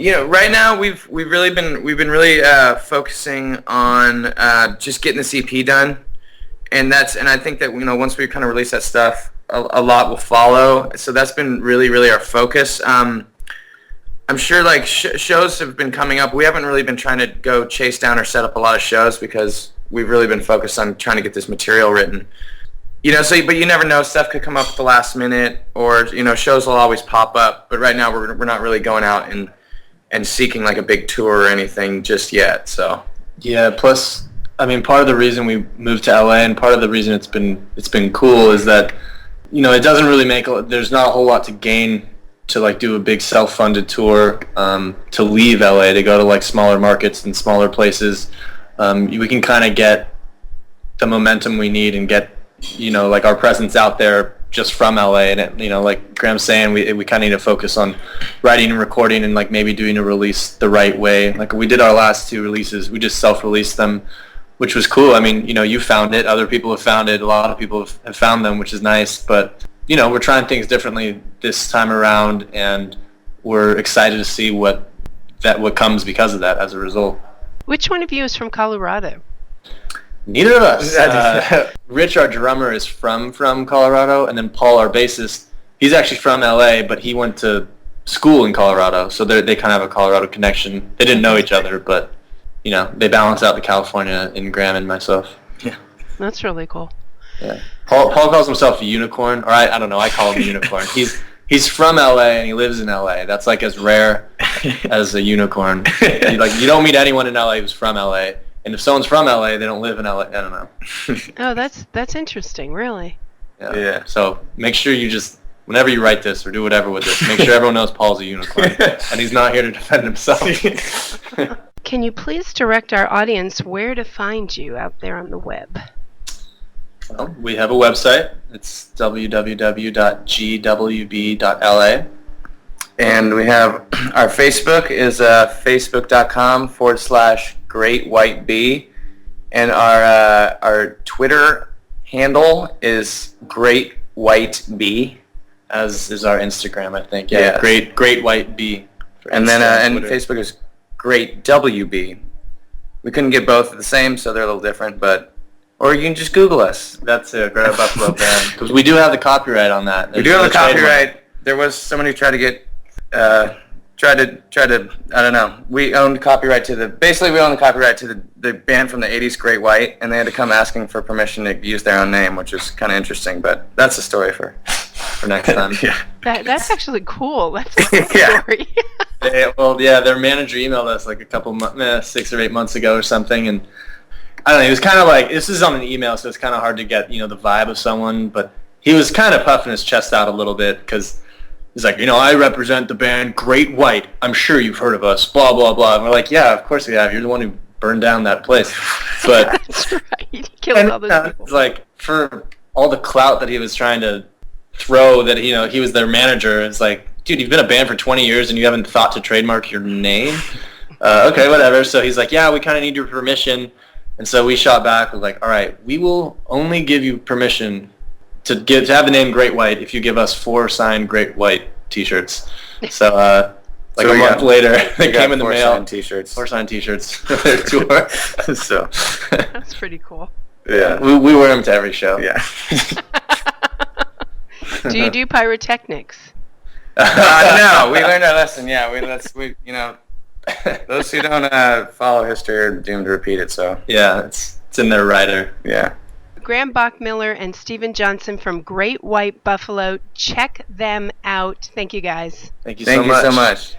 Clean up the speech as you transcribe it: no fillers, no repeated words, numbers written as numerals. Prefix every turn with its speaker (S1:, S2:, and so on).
S1: Right now we've been really focusing on just getting the EP done, and I think that once we kind of release that stuff, a lot will follow. So that's been really our focus. I'm sure like shows have been coming up. We haven't really been trying to go chase down or set up a lot of shows because we've really been focused on trying to get this material written. But you never know. Stuff could come up at the last minute, or shows will always pop up. But right now we're not really going out and seeking like a big tour or anything just yet. So
S2: yeah. Plus, I mean, part of the reason we moved to LA and part of the reason it's been cool is that it doesn't really there's not a whole lot to gain to like do a big self-funded tour to leave LA to go to like smaller markets and smaller places. We can kind of get the momentum we need and get like our presence out there just from LA, and like Graham's saying, we kind of need to focus on writing and recording and like maybe doing a release the right way. Like we did our last 2 releases, we just self-released them, which was cool. I mean, you found it, other people have found it, a lot of people have found them, which is nice. But we're trying things differently this time around, and we're excited to see what comes because of that as a result.
S3: Which one of you is from Colorado?
S2: Neither of us. Rich, our drummer, is from Colorado, and then Paul, our bassist, he's actually from LA, but he went to school in Colorado, so they kind of have a Colorado connection. They didn't know each other, but they balance out the California in Graham and myself.
S1: Yeah,
S3: that's really cool.
S2: Yeah, Paul calls himself a unicorn, or I don't know. I call him a unicorn. He's from LA and he lives in LA. That's like as rare as a unicorn. You don't meet anyone in LA who's from LA. And if someone's from LA, they don't live in LA. I don't know.
S3: Oh, that's interesting, really.
S2: Yeah. So make sure you just, whenever you write this or do whatever with this, make sure everyone knows Paul's a unicorn. And he's not here to defend himself.
S3: Can you please direct our audience where to find you out there on the web?
S2: Well, we have a website. It's www.gwb.la.
S1: And we have our Facebook is facebook.com/GreatWhiteB, and our Twitter handle is GreatWhiteB,
S2: as is our Instagram, I think. Yeah. Great White B.
S1: And then and Facebook is GreatWB. We couldn't get both the same, so they're a little different, or you can just Google us.
S2: That's it, Great Buffalo Band, because we do have the copyright on that.
S1: We do have the copyright. There was someone who tried to get. Try to I don't know. We own the copyright to the band from the 80s, Great White, and they had to come asking for permission to use their own name, which is kind of interesting, but that's a story for next time.
S2: Yeah.
S3: That's actually cool. That's a cool story.
S2: Their manager emailed us like a couple 6 or 8 months ago or something, and I don't know, he was kind of like, this is on an email, so it's kind of hard to get, the vibe of someone, but he was kind of puffing his chest out a little bit, because he's like, I represent the band Great White. I'm sure you've heard of us, blah, blah, blah. And we're like, yeah, of course we have. You're the one who burned down that place. But
S3: that's right. He killed all those people.
S2: It's like, for all the clout that he was trying to throw, that, he was their manager, it's like, dude, you've been a band for 20 years and you haven't thought to trademark your name? Okay, whatever. So he's like, yeah, we kind of need your permission. And so we shot back with like, all right, we will only give you permission to have the name Great White if you give us 4 signed Great White T-shirts. So a month later, they came in the mail. 4 signed T-shirts for their tour.
S1: So
S3: that's pretty cool.
S2: Yeah, we wear them to every show.
S1: Yeah.
S3: Do you do pyrotechnics?
S1: No, we learned our lesson. Yeah, those who don't follow history are doomed to repeat it. So
S2: yeah, it's in their rider.
S1: Yeah.
S3: Graham Bachmiller and Steven Johnson from Great White Buffalo. Check them out. Thank you, guys.
S2: Thank you so much.